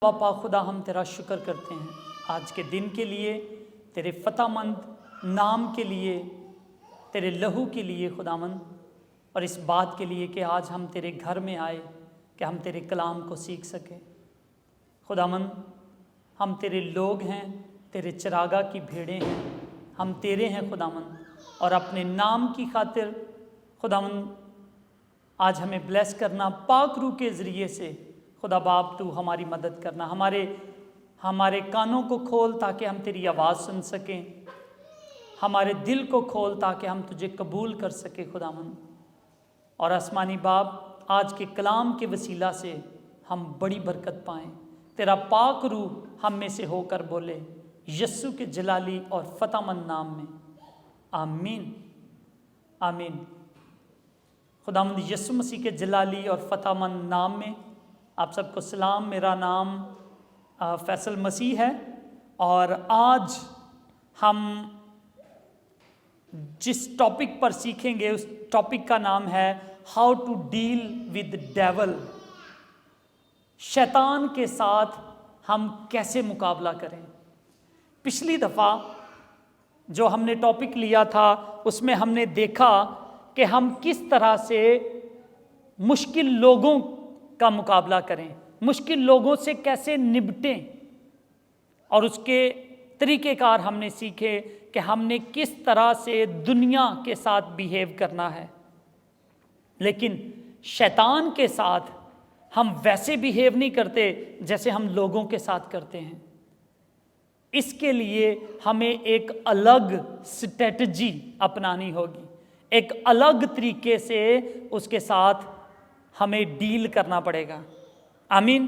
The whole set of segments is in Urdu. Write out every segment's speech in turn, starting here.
باپا خدا ہم تیرا شکر کرتے ہیں آج کے دن کے لیے، تیرے فتح مند نام کے لیے، تیرے لہو کے لیے خداوند، اور اس بات کے لیے کہ آج ہم تیرے گھر میں آئے کہ ہم تیرے کلام کو سیکھ سکیں۔ خداوند ہم تیرے لوگ ہیں، تیرے چراگاہ کی بھیڑیں ہیں، ہم تیرے ہیں خداوند، اور اپنے نام کی خاطر خداوند آج ہمیں بلیس کرنا پاک روح کے ذریعے سے۔ خدا باپ تو ہماری مدد کرنا، ہمارے کانوں کو کھول تاکہ ہم تیری آواز سن سکیں، ہمارے دل کو کھول تاکہ ہم تجھے قبول کر سکیں خداوند، اور آسمانی باپ آج کے کلام کے وسیلہ سے ہم بڑی برکت پائیں۔ تیرا پاک روح ہم میں سے ہو کر بولے، یسوع کے جلالی اور فتح مند نام میں، آمین آمین۔ خداوند یسوع مسیح کے جلالی اور فتح مند نام میں آپ سب کو سلام۔ میرا نام فیصل مسیح ہے، اور آج ہم جس ٹاپک پر سیکھیں گے اس ٹاپک کا نام ہے how to deal with devil. شیطان کے ساتھ ہم کیسے مقابلہ کریں۔ پچھلی دفعہ جو ہم نے ٹاپک لیا تھا اس میں ہم نے دیکھا کہ ہم کس طرح سے مشکل لوگوں کا مقابلہ کریں، مشکل لوگوں سے کیسے نبٹیں، اور اس کے طریقہ کار ہم نے سیکھے کہ ہم نے کس طرح سے دنیا کے ساتھ بیہیو کرنا ہے۔ لیکن شیطان کے ساتھ ہم ویسے بیہیو نہیں کرتے جیسے ہم لوگوں کے ساتھ کرتے ہیں۔ اس کے لیے ہمیں ایک الگ سٹریٹجی اپنانی ہوگی، ایک الگ طریقے سے اس کے ساتھ ہمیں ڈیل کرنا پڑے گا۔ آمین۔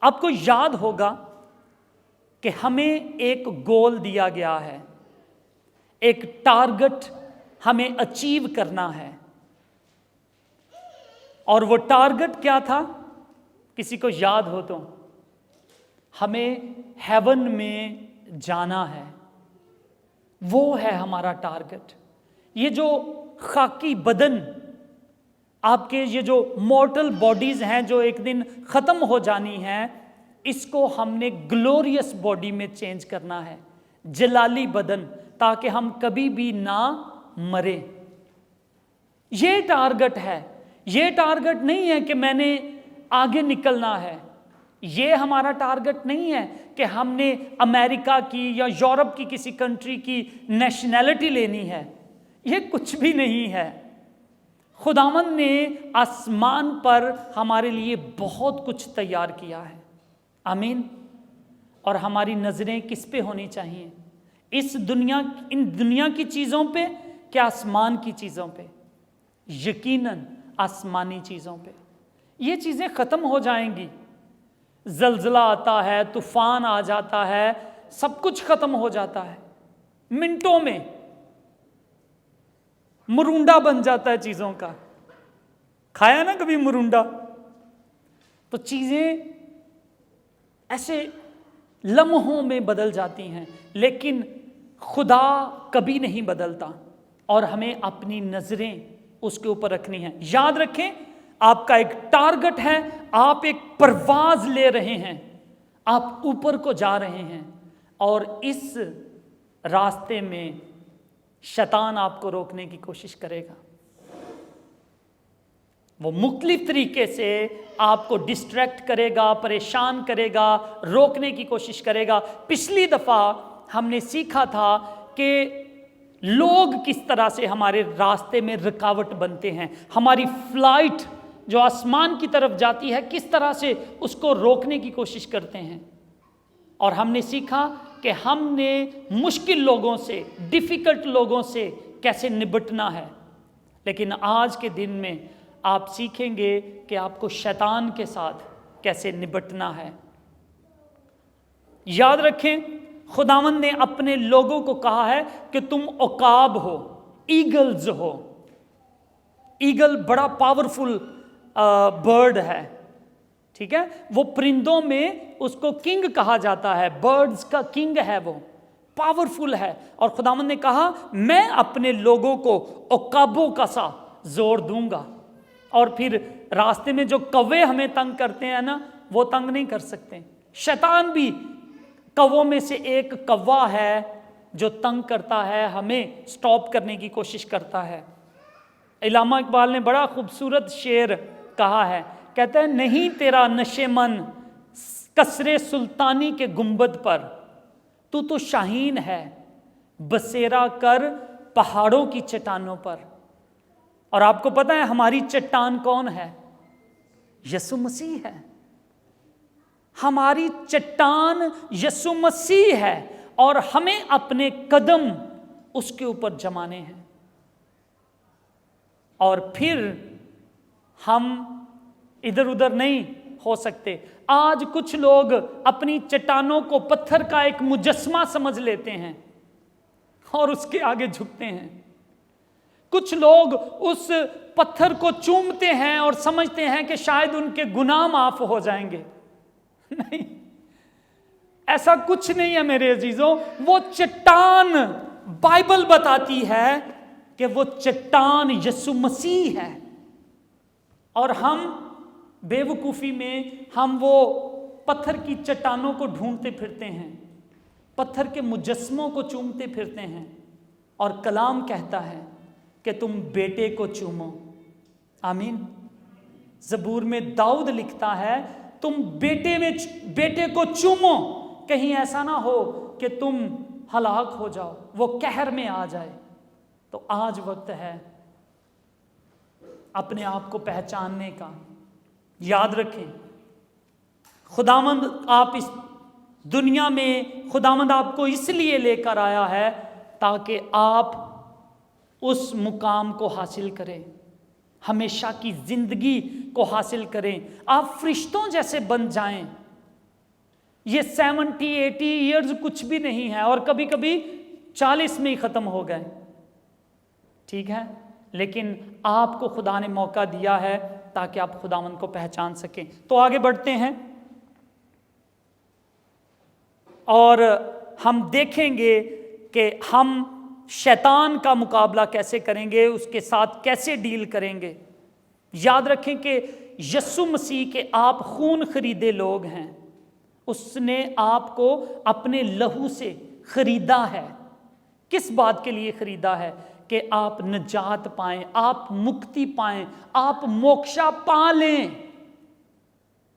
آپ کو یاد ہوگا کہ ہمیں ایک گول دیا گیا ہے، ایک ٹارگٹ ہمیں اچیو کرنا ہے، اور وہ ٹارگٹ کیا تھا؟ کسی کو یاد ہو تو ہمیں ہیون میں جانا ہے، وہ ہے ہمارا ٹارگٹ۔ یہ جو خاکی بدن، آپ کے یہ جو مورٹل باڈیز ہیں جو ایک دن ختم ہو جانی ہیں، اس کو ہم نے گلوریس باڈی میں چینج کرنا ہے، جلالی بدن، تاکہ ہم کبھی بھی نہ مرے۔ یہ ٹارگٹ ہے۔ یہ ٹارگٹ نہیں ہے کہ میں نے آگے نکلنا ہے، یہ ہمارا ٹارگٹ نہیں ہے کہ ہم نے امریکہ کی یا یورپ کی کسی کنٹری کی نیشنلٹی لینی ہے، یہ کچھ بھی نہیں ہے۔ خداوند نے آسمان پر ہمارے لیے بہت کچھ تیار کیا ہے۔ آمین۔ اور ہماری نظریں کس پہ ہونی چاہیے؟ ان دنیا کی چیزوں پہ کہ آسمان کی چیزوں پہ؟ یقیناً آسمانی چیزوں پہ۔ یہ چیزیں ختم ہو جائیں گی، زلزلہ آتا ہے، طوفان آ جاتا ہے، سب کچھ ختم ہو جاتا ہے، منٹوں میں مرونڈا بن جاتا ہے چیزوں کا۔ کھایا نا کبھی مرونڈا؟ تو چیزیں ایسے لمحوں میں بدل جاتی ہیں، لیکن خدا کبھی نہیں بدلتا، اور ہمیں اپنی نظریں اس کے اوپر رکھنی ہیں۔ یاد رکھیں، آپ کا ایک ٹارگٹ ہے، آپ ایک پرواز لے رہے ہیں، آپ اوپر کو جا رہے ہیں، اور اس راستے میں شیطان آپ کو روکنے کی کوشش کرے گا۔ وہ مختلف طریقے سے آپ کو ڈسٹریکٹ کرے گا، پریشان کرے گا، روکنے کی کوشش کرے گا۔ پچھلی دفعہ ہم نے سیکھا تھا کہ لوگ کس طرح سے ہمارے راستے میں رکاوٹ بنتے ہیں، ہماری فلائٹ جو آسمان کی طرف جاتی ہے کس طرح سے اس کو روکنے کی کوشش کرتے ہیں۔ اور ہم نے سیکھا کہ ہم نے مشکل لوگوں سے، ڈیفیکلٹ لوگوں سے کیسے نبٹنا ہے۔ لیکن آج کے دن میں آپ سیکھیں گے کہ آپ کو شیطان کے ساتھ کیسے نبٹنا ہے۔ یاد رکھیں، خداوند نے اپنے لوگوں کو کہا ہے کہ تم عقاب ہو، ایگلز ہو۔ ایگل بڑا پاورفل برڈ ہے، ٹھیک ہے؟ وہ پرندوں میں اس کو کنگ کہا جاتا ہے، برڈز کا کنگ ہے، وہ پاورفل ہے۔ اور خداوند نے کہا میں اپنے لوگوں کو عقابوں کا سا زور دوں گا، اور پھر راستے میں جو کوے ہمیں تنگ کرتے ہیں نا، وہ تنگ نہیں کر سکتے. شیطان بھی کووں میں سے ایک کوا ہے جو تنگ کرتا ہے، ہمیں سٹاپ کرنے کی کوشش کرتا ہے. علامہ اقبال نے بڑا خوبصورت شعر کہا ہے، کہتا ہے نہیں تیرا نشے من کسرے سلطانی کے گنبد پر، تو شاہین ہے بسیرا کر پہاڑوں کی چٹانوں پر. اور آپ کو پتہ ہے ہماری چٹان کون ہے؟ یسوع مسیح ہے. ہماری چٹان یسوع مسیح ہے اور ہمیں اپنے قدم اس کے اوپر جمانے ہیں. اور پھر ہم ادھر ادھر نہیں ہو سکتے. آج کچھ لوگ اپنی چٹانوں کو پتھر کا ایک مجسمہ سمجھ لیتے ہیں اور اس کے آگے جھکتے ہیں. کچھ لوگ اس پتھر کو چومتے ہیں اور سمجھتے ہیں کہ شاید ان کے گناہ معاف ہو جائیں گے. نہیں، ایسا کچھ نہیں ہے میرے عزیزوں. وہ چٹان بائبل بتاتی ہے کہ وہ چٹان یسوع مسیح ہے. اور ہم بے وقوفی میں ہم وہ پتھر کی چٹانوں کو ڈھونڈتے پھرتے ہیں، پتھر کے مجسموں کو چومتے پھرتے ہیں. اور کلام کہتا ہے کہ تم بیٹے کو چومو. آمین. زبور میں داؤد لکھتا ہے تم بیٹے کو چومو، کہیں ایسا نہ ہو کہ تم ہلاک ہو جاؤ، وہ قہر میں آ جائے. تو آج وقت ہے اپنے آپ کو پہچاننے کا. یاد رکھیں خداوند آپ اس دنیا میں، خداوند آپ کو اس لیے لے کر آیا ہے تاکہ آپ اس مقام کو حاصل کریں، ہمیشہ کی زندگی کو حاصل کریں، آپ فرشتوں جیسے بن جائیں. یہ 70-80 ایئرز کچھ بھی نہیں ہے، اور کبھی کبھی 40 میں ہی ختم ہو گئے. ٹھیک ہے، لیکن آپ کو خدا نے موقع دیا ہے تاکہ آپ خداوند کو پہچان سکیں. تو آگے بڑھتے ہیں اور ہم دیکھیں گے کہ ہم شیطان کا مقابلہ کیسے کریں گے، اس کے ساتھ کیسے ڈیل کریں گے. یاد رکھیں کہ یسوع مسیح کے آپ خون خریدے لوگ ہیں. اس نے آپ کو اپنے لہو سے خریدا ہے. کس بات کے لیے خریدا ہے؟ کہ آپ نجات پائیں، آپ مکتی پائیں، آپ موکشہ پا لیں.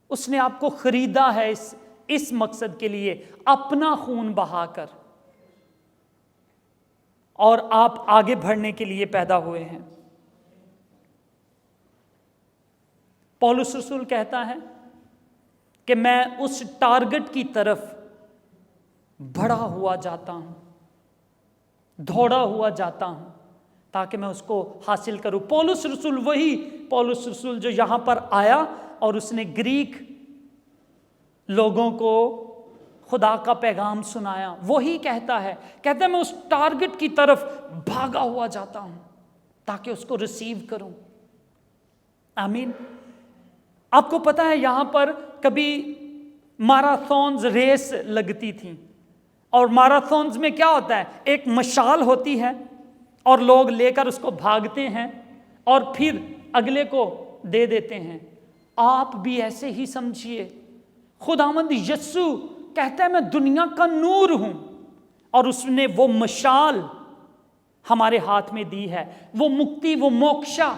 اس نے آپ کو خریدا ہے اس مقصد کے لیے، اپنا خون بہا کر. اور آپ آگے بڑھنے کے لیے پیدا ہوئے ہیں. پولس رسول کہتا ہے کہ میں اس ٹارگٹ کی طرف بڑھا ہوا جاتا ہوں، دوڑا ہوا جاتا ہوں تاکہ میں اس کو حاصل کروں. پولس رسول وہی پولس رسول جو یہاں پر آیا اور اس نے گریک لوگوں کو خدا کا پیغام سنایا، وہی کہتا ہے میں اس ٹارگٹ کی طرف بھاگا ہوا جاتا ہوں تاکہ اس کو ریسیو کروں. آمین. آپ کو پتا ہے یہاں پر کبھی ماراتھونز ریس لگتی تھیں، اور ماراتھونز میں کیا ہوتا ہے، ایک مشال ہوتی ہے اور لوگ لے کر اس کو بھاگتے ہیں اور پھر اگلے کو دے دیتے ہیں. آپ بھی ایسے ہی سمجھیے. خداوند یسوع کہتا ہے میں دنیا کا نور ہوں، اور اس نے وہ مشال ہمارے ہاتھ میں دی ہے، وہ مکتی، وہ موکشہ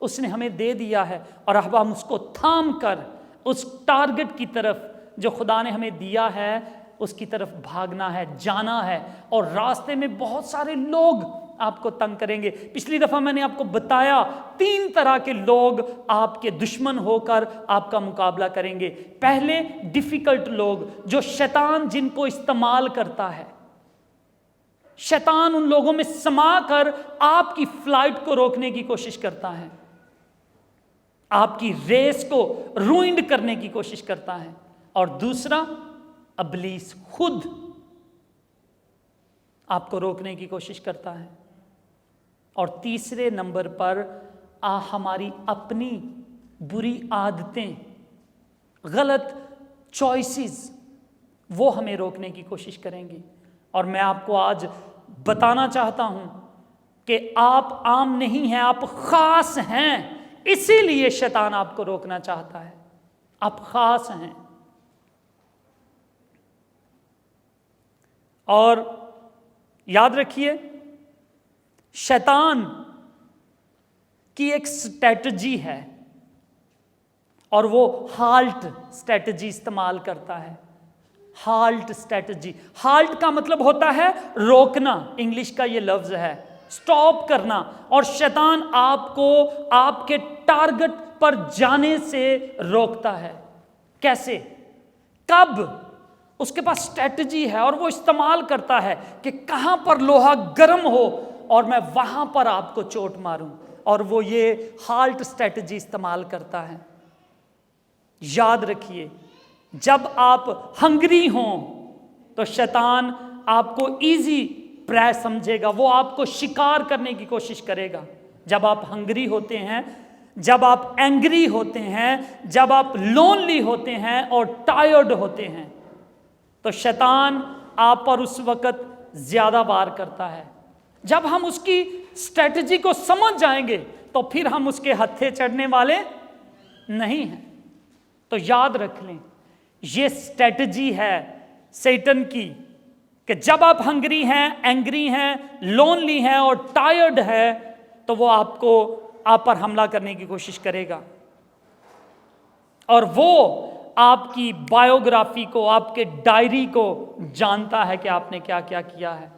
اس نے ہمیں دے دیا ہے. اور اب ہم اس کو تھام کر اس ٹارگٹ کی طرف جو خدا نے ہمیں دیا ہے اس کی طرف بھاگنا ہے، جانا ہے. اور راستے میں بہت سارے لوگ آپ کو تنگ کریں گے. پچھلی دفعہ میں نے آپ کو بتایا 3 طرح کے لوگ آپ کے دشمن ہو کر آپ کا مقابلہ کریں گے. پہلے ڈیفیکلٹ لوگ، جو شیطان جن کو استعمال کرتا ہے. شیطان ان لوگوں میں سما کر آپ کی فلائٹ کو روکنے کی کوشش کرتا ہے، آپ کی ریس کو روئنڈ کرنے کی کوشش کرتا ہے. اور دوسرا ابلیس خود آپ کو روکنے کی کوشش کرتا ہے. اور تیسرے نمبر پر ہماری اپنی بری عادتیں، غلط چوائسز، وہ ہمیں روکنے کی کوشش کریں گی. اور میں آپ کو آج بتانا چاہتا ہوں کہ آپ عام نہیں ہیں، آپ خاص ہیں. اسی لیے شیطان آپ کو روکنا چاہتا ہے. آپ خاص ہیں. اور یاد رکھیے شیطان کی ایک اسٹریٹجی ہے اور وہ ہالٹ اسٹریٹجی استعمال کرتا ہے. Halt strategy. ہالٹ کا مطلب ہوتا ہے روکنا. انگلش کا یہ لفظ ہے سٹاپ کرنا. اور شیطان آپ کو آپ کے ٹارگٹ پر جانے سے روکتا ہے. کیسے؟ کب؟ اس کے پاس اسٹریٹجی ہے اور وہ استعمال کرتا ہے کہ کہاں پر لوہا گرم ہو اور میں وہاں پر آپ کو چوٹ ماروں. اور وہ یہ ہالٹ اسٹریٹجی استعمال کرتا ہے. یاد رکھیے جب آپ ہنگری ہوں تو شیطان آپ کو ایزی پرے سمجھے گا. وہ آپ کو شکار کرنے کی کوشش کرے گا. جب آپ ہنگری ہوتے ہیں، جب آپ اینگری ہوتے ہیں، جب آپ لونلی ہوتے ہیں اور ٹائرڈ ہوتے ہیں تو شیطان آپ پر اس وقت زیادہ وار کرتا ہے. جب ہم اس کی اسٹریٹجی کو سمجھ جائیں گے تو پھر ہم اس کے ہتھے چڑھنے والے نہیں ہیں. تو یاد رکھ لیں یہ اسٹریٹجی ہے سیٹن کی کہ جب آپ ہنگری ہیں، اینگری ہیں، لونلی ہیں اور ٹائرڈ ہے تو وہ آپ پر حملہ کرنے کی کوشش کرے گا. اور وہ آپ کی بایوگرافی کو، آپ کے ڈائری کو جانتا ہے کہ آپ نے کیا کیا کیا ہے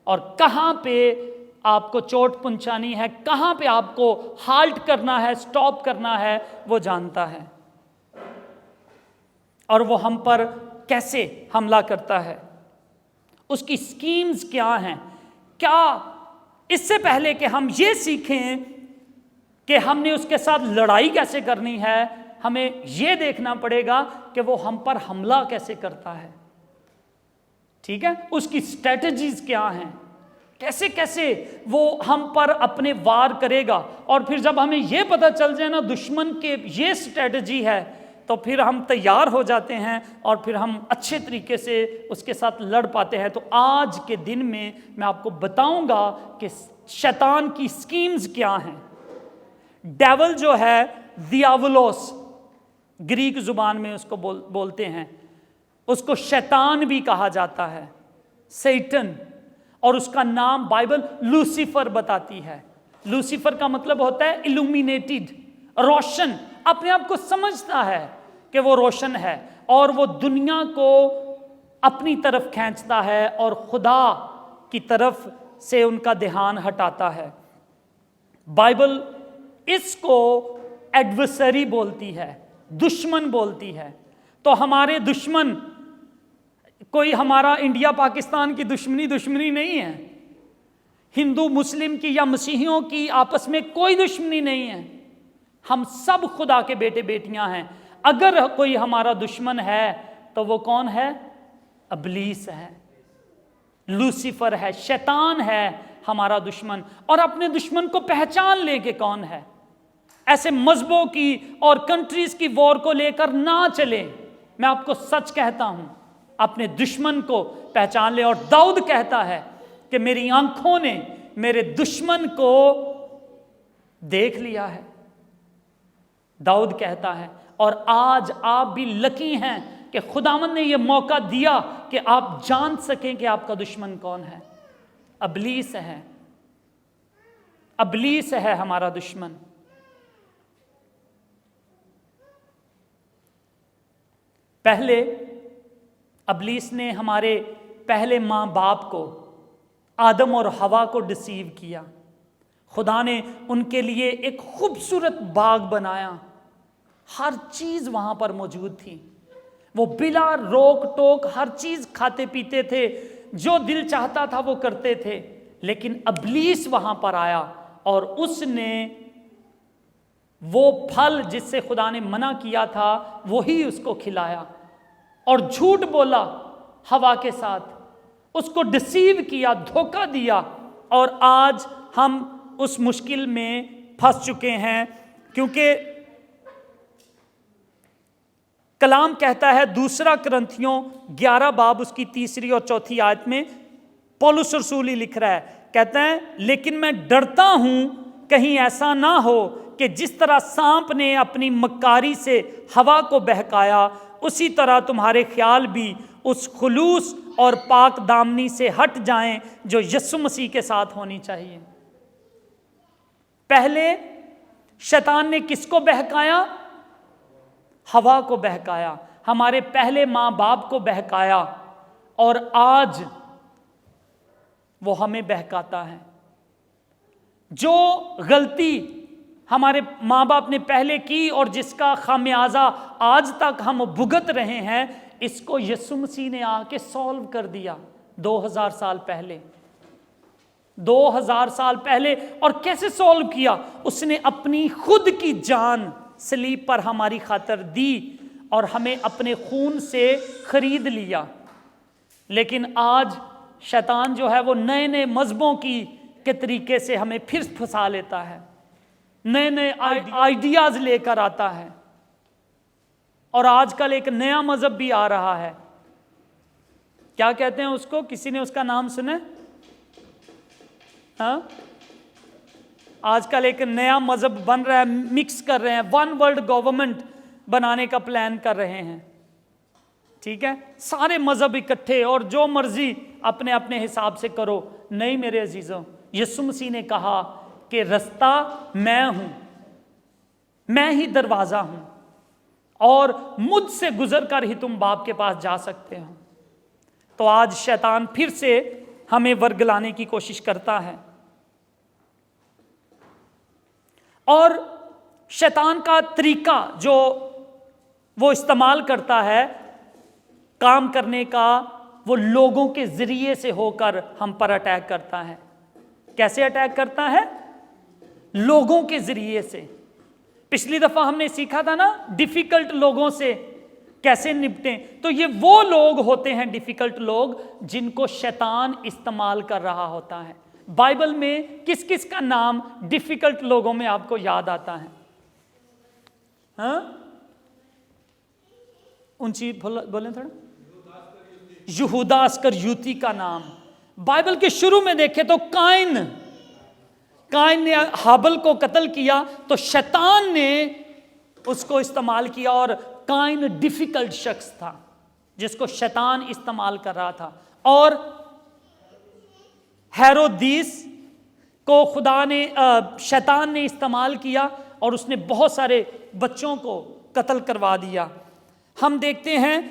اور کہاں پہ آپ کو چوٹ پہنچانی ہے، کہاں پہ آپ کو ہالٹ کرنا ہے، سٹاپ کرنا ہے، وہ جانتا ہے. اور وہ ہم پر کیسے حملہ کرتا ہے، اس کی سکیمز کیا ہیں. کیا اس سے پہلے کہ ہم یہ سیکھیں کہ ہم نے اس کے ساتھ لڑائی کیسے کرنی ہے، ہمیں یہ دیکھنا پڑے گا کہ وہ ہم پر حملہ کیسے کرتا ہے. ٹھیک ہے، اس کی اسٹریٹجیز کیا ہیں، کیسے کیسے وہ ہم پر اپنے وار کرے گا. اور پھر جب ہمیں یہ پتہ چل جائے نا دشمن کے یہ اسٹریٹجی ہے تو پھر ہم تیار ہو جاتے ہیں اور پھر ہم اچھے طریقے سے اس کے ساتھ لڑ پاتے ہیں. تو آج کے دن میں آپ کو بتاؤں گا کہ شیطان کی سکیمز کیا ہیں. ڈیول جو ہے دیاولوس، گریک زبان میں اس کو بولتے ہیں، اس کو شیطان بھی کہا جاتا ہے، سیٹن. اور اس کا نام بائبل لوسیفر بتاتی ہے. لوسیفر کا مطلب ہوتا ہے illuminated، روشن. اپنے آپ کو سمجھتا ہے کہ وہ روشن ہے اور وہ دنیا کو اپنی طرف کھینچتا ہے اور خدا کی طرف سے ان کا دھیان ہٹاتا ہے. بائبل اس کو ایڈورسری بولتی ہے، دشمن بولتی ہے. تو ہمارے دشمن کوئی ہمارا انڈیا پاکستان کی دشمنی نہیں ہے، ہندو مسلم کی یا مسیحیوں کی آپس میں کوئی دشمنی نہیں ہے. ہم سب خدا کے بیٹے بیٹیاں ہیں. اگر کوئی ہمارا دشمن ہے تو وہ کون ہے؟ ابلیس ہے، لوسیفر ہے، شیطان ہے ہمارا دشمن. اور اپنے دشمن کو پہچان لے کہ کون ہے. ایسے مذہبوں کی اور کنٹریز کی وار کو لے کر نہ چلے. میں آپ کو سچ کہتا ہوں اپنے دشمن کو پہچان لے. اور داؤد کہتا ہے کہ میری آنکھوں نے میرے دشمن کو دیکھ لیا ہے. داؤد کہتا ہے. اور آج آپ بھی لکی ہیں کہ خداوند نے یہ موقع دیا کہ آپ جان سکیں کہ آپ کا دشمن کون ہے. ابلیس ہے، ابلیس ہے ہمارا دشمن. پہلے ابلیس نے ہمارے پہلے ماں باپ کو، آدم اور حوا کو ڈسیو کیا. خدا نے ان کے لیے ایک خوبصورت باغ بنایا، ہر چیز وہاں پر موجود تھی. وہ بلا روک ٹوک ہر چیز کھاتے پیتے تھے، جو دل چاہتا تھا وہ کرتے تھے. لیکن ابلیس وہاں پر آیا اور اس نے وہ پھل جس سے خدا نے منع کیا تھا وہی اس کو کھلایا اور جھوٹ بولا حوا کے ساتھ، اس کو ڈسیو کیا، دھوکہ دیا. اور آج ہم اس مشکل میں پھنس چکے ہیں کیونکہ کلام کہتا ہے 2 کرنتھیوں 11 باب اس کی 3 اور 4 آیت میں پولس رسول ہی لکھ رہا ہے. کہتا ہے لیکن میں ڈرتا ہوں کہیں ایسا نہ ہو کہ جس طرح سانپ نے اپنی مکاری سے ہوا کو بہکایا، اسی طرح تمہارے خیال بھی اس خلوص اور پاک دامنی سے ہٹ جائیں جو یسوع مسیح کے ساتھ ہونی چاہیے۔ پہلے شیطان نے کس کو بہکایا؟ ہوا کو بہکایا، ہمارے پہلے ماں باپ کو بہکایا، اور آج وہ ہمیں بہکاتا ہے۔ جو غلطی ہمارے ماں باپ نے پہلے کی اور جس کا خمیازہ آج تک ہم بھگت رہے ہیں، اس کو یسوع مسیح نے آ کے سولو کر دیا 2000 سال پہلے۔ 2000 سال پہلے، اور کیسے سولو کیا؟ اس نے اپنی خود کی جان صلیب پر ہماری خاطر دی اور ہمیں اپنے خون سے خرید لیا۔ لیکن آج شیطان جو ہے وہ نئے نئے مذہبوں کے طریقے سے ہمیں پھر پھنسا لیتا ہے، نئے نئے آئیڈیاز لے کر آتا ہے، اور آج کل ایک نیا مذہب بھی آ رہا ہے، کیا کہتے ہیں اس کو؟ کسی نے اس کا نام سنا؟ ہاں، آج کل ایک نیا مذہب بن رہا ہے، مکس کر رہے ہیں، ون ورلڈ گورنمنٹ بنانے کا پلان کر رہے ہیں۔ ٹھیک ہے، سارے مذہب اکٹھے اور جو مرضی اپنے اپنے حساب سے کرو۔ نہیں میرے عزیزوں، یسوع مسیح نے کہا کہ رستہ میں ہوں، میں ہی دروازہ ہوں، اور مجھ سے گزر کر ہی تم باپ کے پاس جا سکتے ہو۔ تو آج شیطان پھر سے ہمیں ورگلانے کی کوشش کرتا ہے، اور شیطان کا طریقہ جو وہ استعمال کرتا ہے کام کرنے کا، وہ لوگوں کے ذریعے سے ہو کر ہم پر اٹیک کرتا ہے۔ کیسے اٹیک کرتا ہے؟ لوگوں کے ذریعے سے۔ پچھلی دفعہ ہم نے سیکھا تھا نا ڈیفیکلٹ لوگوں سے کیسے نپٹیں۔ تو یہ وہ لوگ ہوتے ہیں ڈیفیکلٹ لوگ جن کو شیطان استعمال کر رہا ہوتا ہے۔ بائبل میں کس کس کا نام ڈیفیکلٹ لوگوں میں آپ کو یاد آتا ہے؟ ہاں، اونچی بولیں تھوڑا۔ یہودا اسکریوتی کا نام۔ بائبل کے شروع میں دیکھیں تو قائن نے ہابل کو قتل کیا تو شیطان نے اس کو استعمال کیا، اور قائن ڈیفیکلٹ شخص تھا جس کو شیطان استعمال کر رہا تھا، اور ہیرودیس کو شیطان نے استعمال کیا اور اس نے بہت سارے بچوں کو قتل کروا دیا۔ ہم دیکھتے ہیں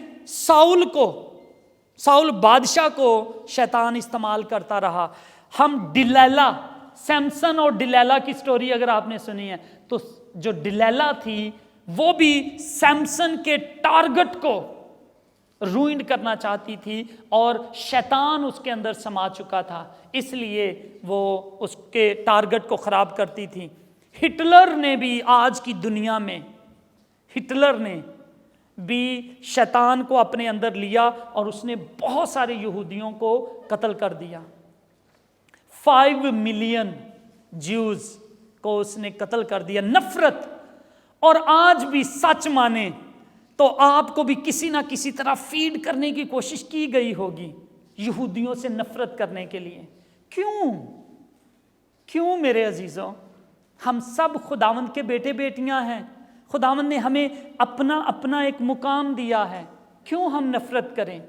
ساؤل بادشاہ کو شیطان استعمال کرتا رہا۔ ہم ڈیلیلا، سیمسن اور ڈیلیلا کی سٹوری اگر آپ نے سنی ہے تو جو ڈیلیلا تھی وہ بھی سیمسن کے ٹارگٹ کو روئنڈ کرنا چاہتی تھی، اور شیطان اس کے اندر سما چکا تھا، اس لیے وہ اس کے ٹارگٹ کو خراب کرتی تھی۔ ہٹلر نے بھی آج کی دنیا میں بھی شیطان کو اپنے اندر لیا اور اس نے بہت سارے یہودیوں کو قتل کر دیا۔ 5 ملین جیوز کو اس نے قتل کر دیا۔ نفرت، اور آج بھی سچ مانے تو آپ کو بھی کسی نہ کسی طرح فیڈ کرنے کی کوشش کی گئی ہوگی یہودیوں سے نفرت کرنے کے لیے۔ کیوں میرے عزیزوں؟ ہم سب خداوند کے بیٹے بیٹیاں ہیں، خداوند نے ہمیں اپنا ایک مقام دیا ہے، کیوں ہم نفرت کریں؟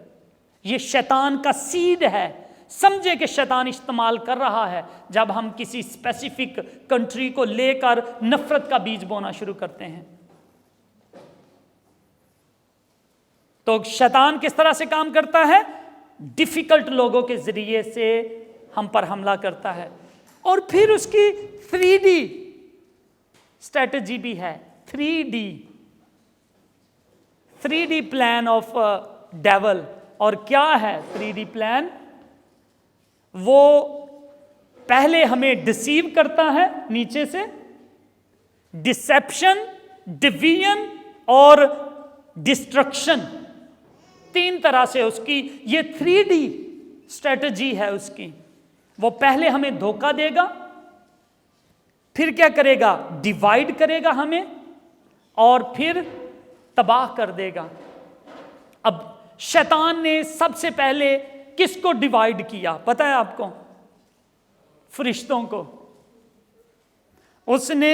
یہ شیطان کا سیڈ ہے، سمجھے کہ شیطان استعمال کر رہا ہے جب ہم کسی اسپیسیفک کنٹری کو لے کر نفرت کا بیج بونا شروع کرتے ہیں۔ تو شیطان کس طرح سے کام کرتا ہے؟ ڈیفیکلٹ لوگوں کے ذریعے سے ہم پر حملہ کرتا ہے، اور پھر اس کی 3D اسٹریٹجی بھی ہے۔ 3D plan of dual. اور کیا ہے 3D پلان؟ وہ پہلے ہمیں ڈسیو کرتا ہے نیچے سے، ڈسیپشن، ڈویژن اور ڈسٹرکشن، 3 طرح سے اس کی یہ 3D اسٹریٹجی ہے اس کی۔ وہ پہلے ہمیں دھوکہ دے گا، پھر کیا کرے گا؟ ڈیوائیڈ کرے گا ہمیں، اور پھر تباہ کر دے گا۔ اب شیطان نے سب سے پہلے کس کو ڈیوائیڈ کیا پتہ ہے آپ کو؟ فرشتوں کو۔ اس نے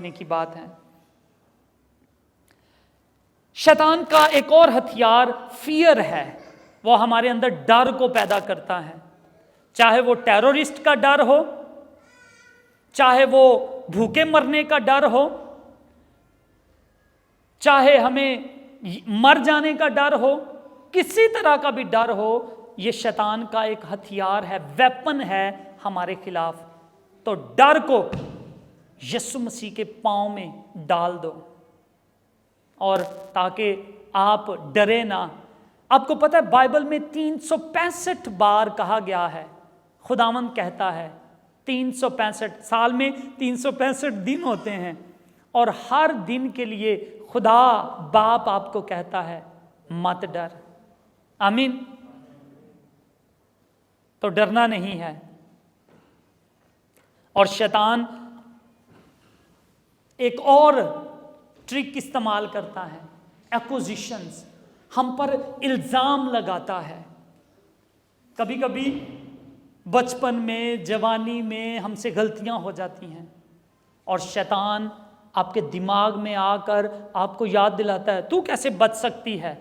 رکھنے کی بات ہے۔ شیطان کا ایک اور ہتھیار فیئر ہے، وہ ہمارے اندر ڈر کو پیدا کرتا ہے، چاہے وہ ٹیرورسٹ کا ڈر ہو، چاہے وہ بھوکے مرنے کا ڈر ہو، چاہے ہمیں مر جانے کا ڈر ہو، کسی طرح کا بھی ڈر ہو، یہ شیطان کا ایک ہتھیار ہے، ویپن ہے ہمارے خلاف۔ تو ڈر کو یسوع مسیح کے پاؤں میں ڈال دو، اور تاکہ آپ ڈرے نہ۔ آپ کو پتہ ہے بائبل میں 365 بار کہا گیا ہے، خداوند کہتا ہے 365 سال میں 365 دن ہوتے ہیں، اور ہر دن کے لیے خدا باپ آپ کو کہتا ہے مت ڈر۔ آمین۔ تو ڈرنا نہیں ہے۔ اور شیطان ایک اور ٹرک استعمال کرتا ہے، ایکوزیشنز، ہم پر الزام لگاتا ہے۔ کبھی کبھی بچپن میں، جوانی میں ہم سے غلطیاں ہو جاتی ہیں، اور شیطان آپ کے دماغ میں آ کر آپ کو یاد دلاتا ہے، تو کیسے بچ سکتی ہے،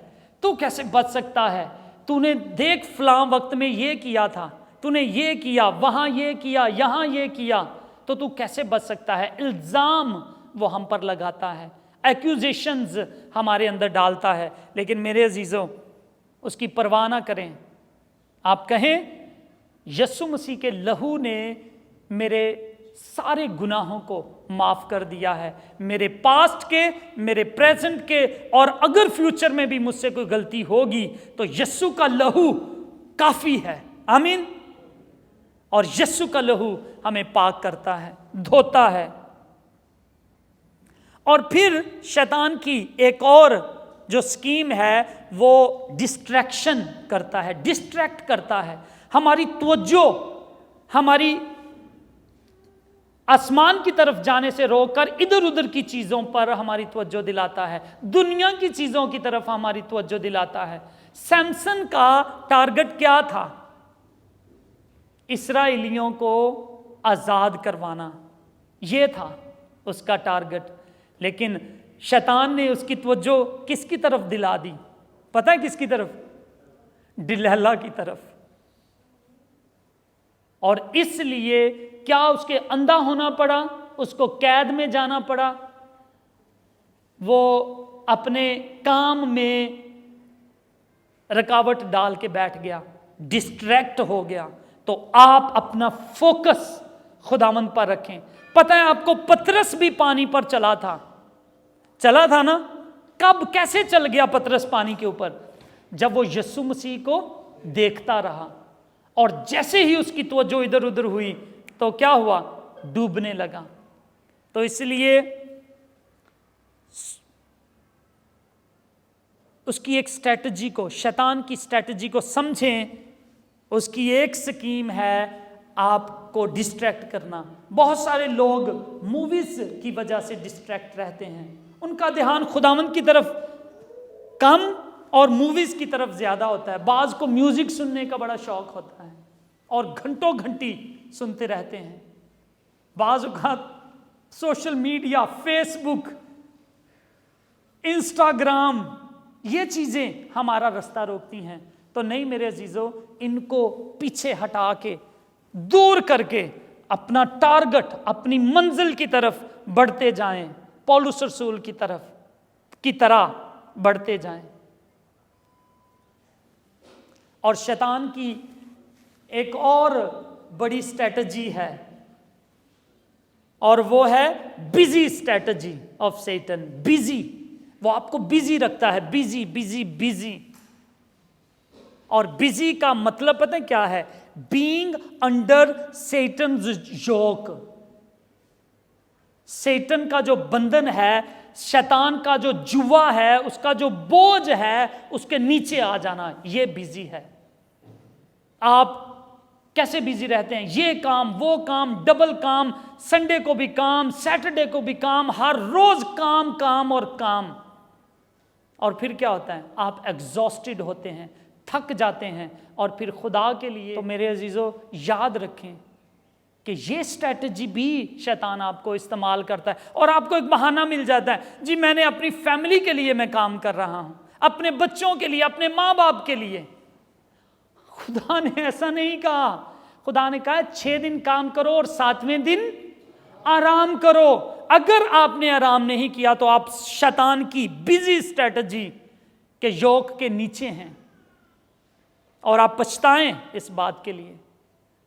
تو کیسے بچ سکتا ہے، تو نے دیکھ فلاں وقت میں یہ کیا تھا، تو نے یہ کیا، وہاں یہ کیا، یہاں یہ کیا، تو کیسے بچ سکتا ہے۔ الزام وہ ہم پر لگاتا ہے، ایکوزیشنز ہمارے اندر ڈالتا ہے۔ لیکن میرے عزیزوں، اس کی پرواہ نہ کریں۔ آپ کہیں یسوع مسیح کے لہو نے میرے سارے گناہوں کو معاف کر دیا ہے، میرے پاسٹ کے، میرے پریزنٹ کے، اور اگر فیوچر میں بھی مجھ سے کوئی غلطی ہوگی تو یسوع کا لہو کافی ہے۔ آمین۔ اور یسوع کا لہو ہمیں پاک کرتا ہے، دھوتا ہے۔ اور پھر شیطان کی ایک اور جو سکیم ہے وہ ڈسٹریکشن کرتا ہے، ڈسٹریکٹ کرتا ہے، ہماری توجہ ہماری آسمان کی طرف جانے سے روک کر ادھر ادھر کی چیزوں پر ہماری توجہ دلاتا ہے، دنیا کی چیزوں کی طرف ہماری توجہ دلاتا ہے۔ سیمسن کا ٹارگٹ کیا تھا؟ اسرائیلیوں کو آزاد کروانا، یہ تھا اس کا ٹارگٹ۔ لیکن شیطان نے اس کی توجہ کس کی طرف دلا دی؟ پتہ ہے کس کی طرف؟ ڈلیلا کی طرف۔ اور اس لیے کیا اس کے اندھا ہونا پڑا، اس کو قید میں جانا پڑا، وہ اپنے کام میں رکاوٹ ڈال کے بیٹھ گیا، ڈسٹریکٹ ہو گیا۔ تو آپ اپنا فوکس خداوند پر رکھیں۔ پتہ ہے آپ کو پترس بھی پانی پر چلا تھا نا؟ کب کیسے چل گیا پترس پانی کے اوپر؟ جب وہ یسوع مسیح کو دیکھتا رہا، اور جیسے ہی اس کی توجہ ادھر ادھر ہوئی تو کیا ہوا؟ ڈوبنے لگا۔ تو اس لیے اس کی ایک سٹریٹجی کو، شیطان کی سٹریٹجی کو سمجھیں۔ اس کی ایک سکیم ہے آپ کو ڈسٹریکٹ کرنا۔ بہت سارے لوگ موویز کی وجہ سے ڈسٹریکٹ رہتے ہیں، ان کا دھیان خداوند کی طرف کم اور موویز کی طرف زیادہ ہوتا ہے۔ بعض کو میوزک سننے کا بڑا شوق ہوتا ہے اور گھنٹوں گھنٹی سنتے رہتے ہیں۔ بعض اوقات سوشل میڈیا، فیس بک، انسٹاگرام، یہ چیزیں ہمارا رستہ روکتی ہیں۔ تو نہیں میرے عزیزو، ان کو پیچھے ہٹا کے، دور کر کے اپنا ٹارگٹ، اپنی منزل کی طرف بڑھتے جائیں، پولس رسول کی طرح بڑھتے جائیں۔ اور شیطان کی ایک اور بڑی سٹریٹجی ہے، اور وہ ہے busy strategy of Satan. Busy, وہ آپ کو بزی رکھتا ہے، بزی بزی بزی۔ اور بزی کا مطلب پتہ ہے کیا ہے؟ Being under Satan's yoke. Satan کا جو بندھن ہے، شیطان کا جو جوا ہے، اس کا جو بوجھ ہے، اس کے نیچے آ جانا، یہ بزی ہے۔ آپ کیسے بزی رہتے ہیں؟ یہ کام، وہ کام، ڈبل کام، سنڈے کو بھی کام، سیٹرڈے کو بھی کام، ہر روز کام کام اور کام۔ اور پھر کیا ہوتا ہے؟ آپ ایگزاسٹڈ ہوتے ہیں، تھک جاتے ہیں، اور پھر خدا کے لیے تو میرے عزیزو یاد رکھیں، کہ یہ اسٹریٹجی بھی شیطان آپ کو استعمال کرتا ہے، اور آپ کو ایک بہانہ مل جاتا ہے، جی میں نے اپنی فیملی کے لیے میں کام کر رہا ہوں، اپنے بچوں کے لیے، اپنے ماں باپ کے لیے۔ خدا نے ایسا نہیں کہا، خدا نے کہا 6 دن کام کرو اور 7ویں دن آرام کرو۔ اگر آپ نے آرام نہیں کیا تو آپ شیطان کی بزی اسٹریٹجی کے یوک کے نیچے ہیں، اور آپ پچھتائیں اس بات کے لیے۔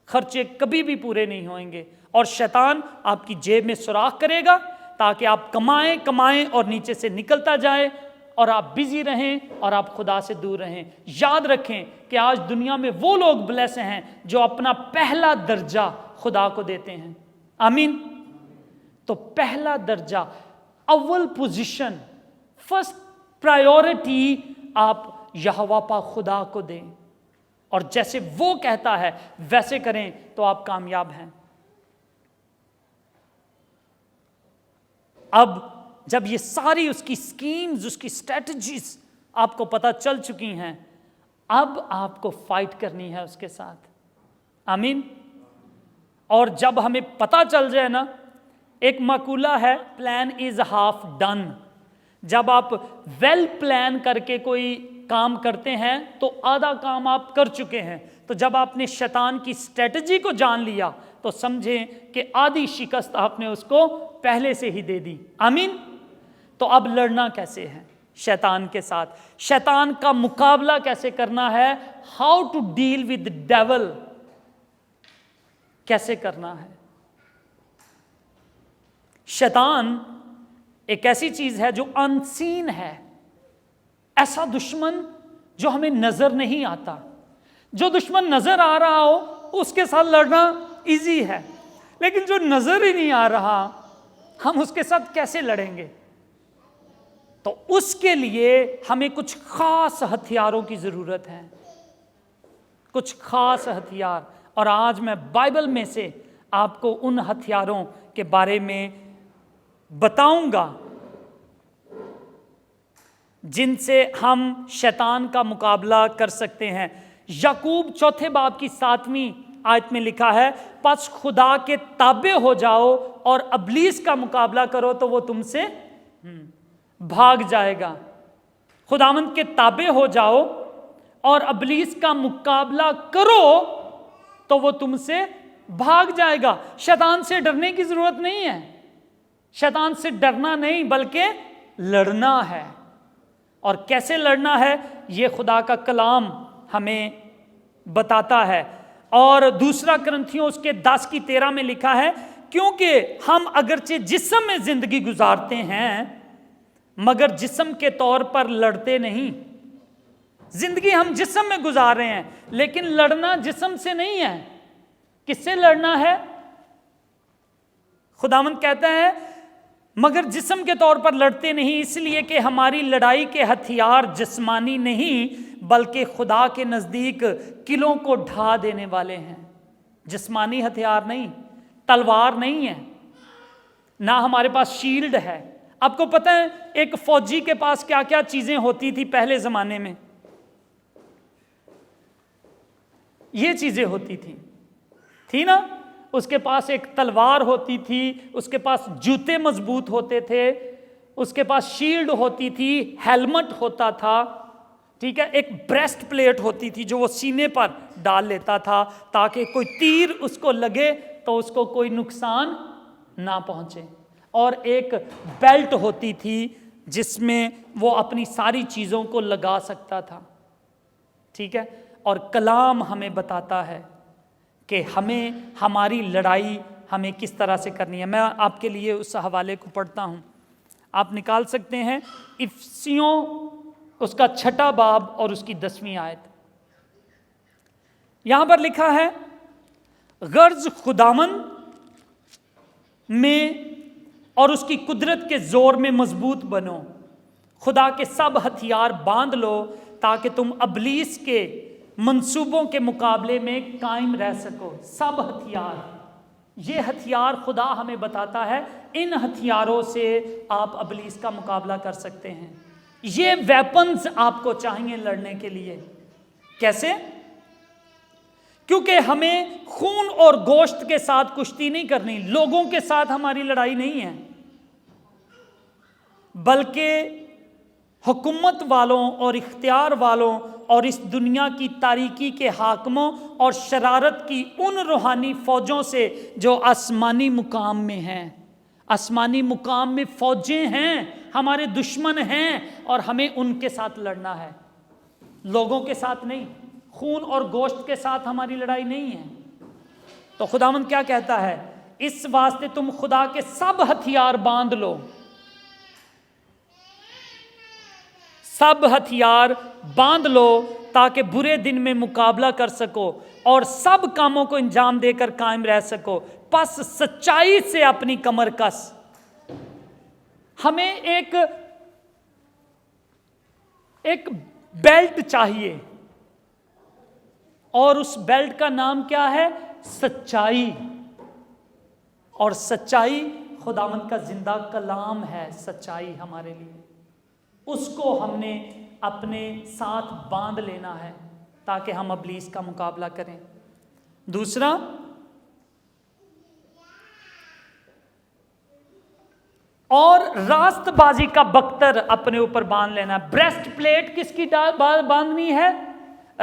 خرچے کبھی بھی پورے نہیں ہوئیں گے، اور شیطان آپ کی جیب میں سوراخ کرے گا تاکہ آپ کمائیں اور نیچے سے نکلتا جائے، اور آپ بزی رہیں اور آپ خدا سے دور رہیں۔ یاد رکھیں کہ آج دنیا میں وہ لوگ بلیس ہیں جو اپنا پہلا درجہ خدا کو دیتے ہیں۔ آمین۔ تو پہلا درجہ، اول پوزیشن، فرسٹ پرائیورٹی آپ یہوہ پاک خدا کو دیں، اور جیسے وہ کہتا ہے ویسے کریں تو آپ کامیاب ہیں۔ اب جب یہ ساری اس کی سکیمز، اس کی سٹریٹجیز آپ کو پتہ چل چکی ہیں، اب آپ کو فائٹ کرنی ہے اس کے ساتھ۔ آمین۔ اور جب ہمیں پتہ چل جائے نا، ایک مقولہ ہے، پلان از ہاف ڈن۔ جب آپ ویل پلان کر کے کوئی کام کرتے ہیں تو آدھا کام آپ کر چکے ہیں۔ تو جب آپ نے شیطان کی اسٹریٹجی کو جان لیا تو سمجھیں کہ آدھی شکست آپ نے اس کو پہلے سے ہی دے دی۔ آمین۔ تو اب لڑنا کیسے ہے شیطان کے ساتھ؟ شیطان کا مقابلہ کیسے کرنا ہے؟ How to deal with devil, کیسے کرنا ہے؟ شیطان ایک ایسی چیز ہے جو انسین ہے، ایسا دشمن جو ہمیں نظر نہیں آتا۔ جو دشمن نظر آ رہا ہو اس کے ساتھ لڑنا ایزی ہے، لیکن جو نظر ہی نہیں آ رہا ہم اس کے ساتھ کیسے لڑیں گے؟ تو اس کے لیے ہمیں کچھ خاص ہتھیاروں کی ضرورت ہے، کچھ خاص ہتھیار، اور آج میں بائبل میں سے آپ کو ان ہتھیاروں کے بارے میں بتاؤں گا جن سے ہم شیطان کا مقابلہ کر سکتے ہیں۔ یعقوب 4 باب کی 7ویں آیت میں لکھا ہے، پس خدا کے تابع ہو جاؤ اور ابلیس کا مقابلہ کرو تو وہ تم سے بھاگ جائے گا۔ خداوند کے تابع ہو جاؤ اور ابلیس کا مقابلہ کرو تو وہ تم سے بھاگ جائے گا۔ شیطان سے ڈرنے کی ضرورت نہیں ہے، شیطان سے ڈرنا نہیں بلکہ لڑنا ہے۔ اور کیسے لڑنا ہے یہ خدا کا کلام ہمیں بتاتا ہے۔ اور 2 کرنتھیوں اس کے 10 کی 13 میں لکھا ہے، کیونکہ ہم اگرچہ جسم میں زندگی گزارتے ہیں مگر جسم کے طور پر لڑتے نہیں۔ زندگی ہم جسم میں گزار رہے ہیں لیکن لڑنا جسم سے نہیں ہے۔ کس سے لڑنا ہے؟ خداوند کہتا ہے مگر جسم کے طور پر لڑتے نہیں، اس لیے کہ ہماری لڑائی کے ہتھیار جسمانی نہیں بلکہ خدا کے نزدیک قلعوں کو ڈھا دینے والے ہیں۔ جسمانی ہتھیار نہیں، تلوار نہیں ہے، نہ ہمارے پاس شیلڈ ہے۔ آپ کو پتہ ہے ایک فوجی کے پاس کیا کیا چیزیں ہوتی تھی پہلے زمانے میں؟ یہ چیزیں ہوتی تھی نا، اس کے پاس ایک تلوار ہوتی تھی، اس کے پاس جوتے مضبوط ہوتے تھے، اس کے پاس شیلڈ ہوتی تھی، ہیلمٹ ہوتا تھا، ٹھیک ہے، ایک بریسٹ پلیٹ ہوتی تھی جو وہ سینے پر ڈال لیتا تھا تاکہ کوئی تیر اس کو لگے تو اس کو کوئی نقصان نہ پہنچے، اور ایک بیلٹ ہوتی تھی جس میں وہ اپنی ساری چیزوں کو لگا سکتا تھا، ٹھیک ہے۔ اور کلام ہمیں بتاتا ہے کہ ہمیں ہماری لڑائی ہمیں کس طرح سے کرنی ہے۔ میں آپ کے لیے اس حوالے کو پڑھتا ہوں، آپ نکال سکتے ہیں، افسیوں اس کا 6 باب اور اس کی 10ویں آیت۔ یہاں پر لکھا ہے، غرض خداوند میں اور اس کی قدرت کے زور میں مضبوط بنو، خدا کے سب ہتھیار باندھ لو تاکہ تم ابلیس کے منصوبوں کے مقابلے میں قائم رہ سکو۔ سب ہتھیار، یہ ہتھیار خدا ہمیں بتاتا ہے، ان ہتھیاروں سے آپ ابلیس کا مقابلہ کر سکتے ہیں۔ یہ ویپنز آپ کو چاہیے لڑنے کے لیے۔ کیسے؟ کیونکہ ہمیں خون اور گوشت کے ساتھ کشتی نہیں کرنی، لوگوں کے ساتھ ہماری لڑائی نہیں ہے، بلکہ حکومت والوں اور اختیار والوں اور اس دنیا کی تاریکی کے حاکموں اور شرارت کی ان روحانی فوجوں سے جو آسمانی مقام میں ہیں۔ آسمانی مقام میں فوجیں ہیں، ہمارے دشمن ہیں، اور ہمیں ان کے ساتھ لڑنا ہے، لوگوں کے ساتھ نہیں، خون اور گوشت کے ساتھ ہماری لڑائی نہیں ہے۔ تو خداوند کیا کہتا ہے؟ اس واسطے تم خدا کے سب ہتھیار باندھ لو، سب ہتھیار باندھ لو تاکہ برے دن میں مقابلہ کر سکو اور سب کاموں کو انجام دے کر قائم رہ سکو، پس سچائی سے اپنی کمر کس۔ ہمیں ایک بیلٹ چاہیے، اور اس بیلٹ کا نام کیا ہے؟ سچائی۔ اور سچائی خداوند کا زندہ کلام ہے، سچائی ہمارے لیے، اس کو ہم نے اپنے ساتھ باندھ لینا ہے تاکہ ہم ابلیس کا مقابلہ کریں۔ دوسرا، اور راست بازی کا بختر اپنے اوپر باندھ لینا ہے۔ بریسٹ پلیٹ کس کی باندھنی ہے؟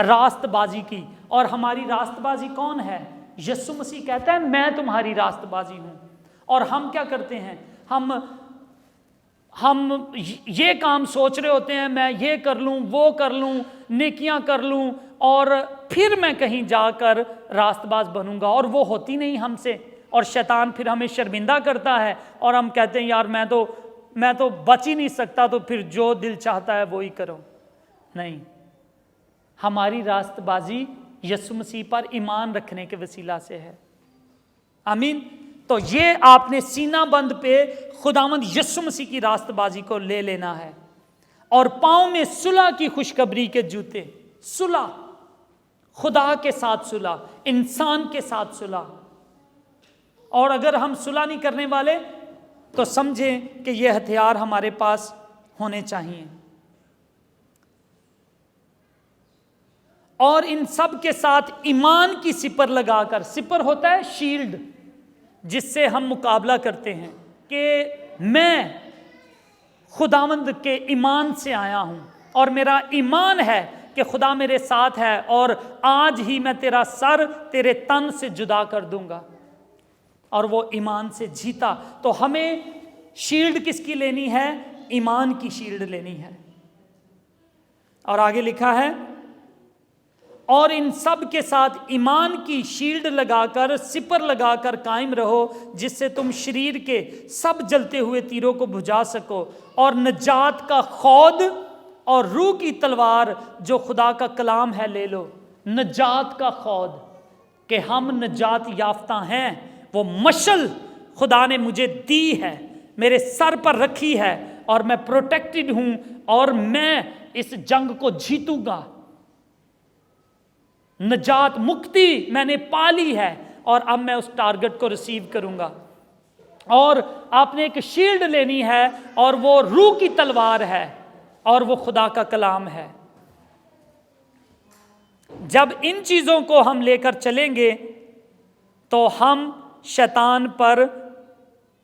راست بازی کی۔ اور ہماری راست بازی کون ہے؟ یسوع مسیح کہتا ہے میں تمہاری راست بازی ہوں۔ اور ہم کیا کرتے ہیں؟ ہم یہ کام سوچ رہے ہوتے ہیں، میں یہ کر لوں، وہ کر لوں، نیکیاں کر لوں، اور پھر میں کہیں جا کر راست باز بنوں گا، اور وہ ہوتی نہیں ہم سے، اور شیطان پھر ہمیں شرمندہ کرتا ہے، اور ہم کہتے ہیں یار میں تو بچ ہی نہیں سکتا، تو پھر جو دل چاہتا ہے وہی کرو۔ نہیں، ہماری راست بازی یسوع مسیح پر ایمان رکھنے کے وسیلہ سے ہے۔ آمین۔ تو یہ آپ نے سینہ بند پہ خداوند یسوع مسیح کی راست بازی کو لے لینا ہے، اور پاؤں میں صلح کی خوشخبری کے جوتے۔ صلح، خدا کے ساتھ صلح، انسان کے ساتھ صلح۔ اور اگر ہم صلح نہیں کرنے والے تو سمجھیں کہ یہ ہتھیار ہمارے پاس ہونے چاہیے۔ اور ان سب کے ساتھ ایمان کی سپر لگا کر، سپر ہوتا ہے شیلڈ جس سے ہم مقابلہ کرتے ہیں، کہ میں خداوند کے ایمان سے آیا ہوں، اور میرا ایمان ہے کہ خدا میرے ساتھ ہے، اور آج ہی میں تیرا سر تیرے تن سے جدا کر دوں گا، اور وہ ایمان سے جیتا۔ تو ہمیں شیلڈ کس کی لینی ہے؟ ایمان کی شیلڈ لینی ہے۔ اور آگے لکھا ہے، اور ان سب کے ساتھ ایمان کی شیلڈ لگا کر، سپر لگا کر قائم رہو، جس سے تم شریر کے سب جلتے ہوئے تیروں کو بجھا سکو، اور نجات کا خود اور روح کی تلوار جو خدا کا کلام ہے لے لو۔ نجات کا خود، کہ ہم نجات یافتہ ہیں، وہ مشل خدا نے مجھے دی ہے، میرے سر پر رکھی ہے، اور میں پروٹیکٹڈ ہوں، اور میں اس جنگ کو جیتوں گا۔ نجات، مکتی میں نے پالی ہے، اور اب میں اس ٹارگٹ کو ریسیو کروں گا۔ اور آپ نے ایک شیلڈ لینی ہے، اور وہ روح کی تلوار ہے، اور وہ خدا کا کلام ہے۔ جب ان چیزوں کو ہم لے کر چلیں گے تو ہم شیطان پر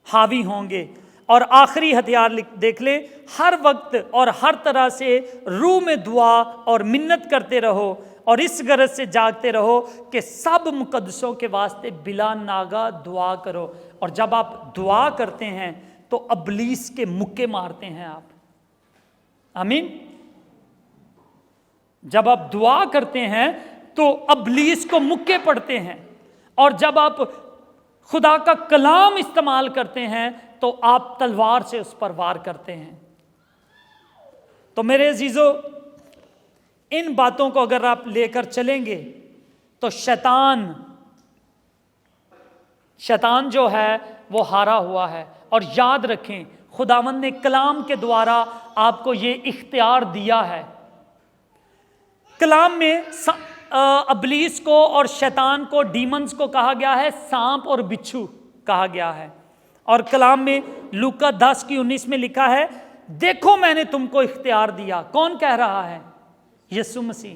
حاوی ہوں گے۔ اور آخری ہتھیار دیکھ لیں، ہر وقت اور ہر طرح سے روح میں دعا اور منت کرتے رہو، اور اس غرض سے جاگتے رہو کہ سب مقدسوں کے واسطے بلا ناگا دعا کرو۔ اور جب آپ دعا کرتے ہیں تو ابلیس کے مکے مارتے ہیں آپ۔ آمین۔ جب آپ دعا کرتے ہیں تو ابلیس کو مکے پڑتے ہیں، اور جب آپ خدا کا کلام استعمال کرتے ہیں تو آپ تلوار سے اس پر وار کرتے ہیں۔ تو میرے عزیزو، ان باتوں کو اگر آپ لے کر چلیں گے تو شیطان جو ہے وہ ہارا ہوا ہے۔ اور یاد رکھیں، خداوند نے کلام کے دوارا آپ کو یہ اختیار دیا ہے۔ کلام میں ابلیس کو اور شیطان کو، ڈیمنز کو کہا گیا ہے سانپ اور بچھو کہا گیا ہے۔ اور کلام میں لوکا 10:19 میں لکھا ہے، دیکھو میں نے تم کو اختیار دیا۔ کون کہہ رہا ہے؟ یسوع مسیح۔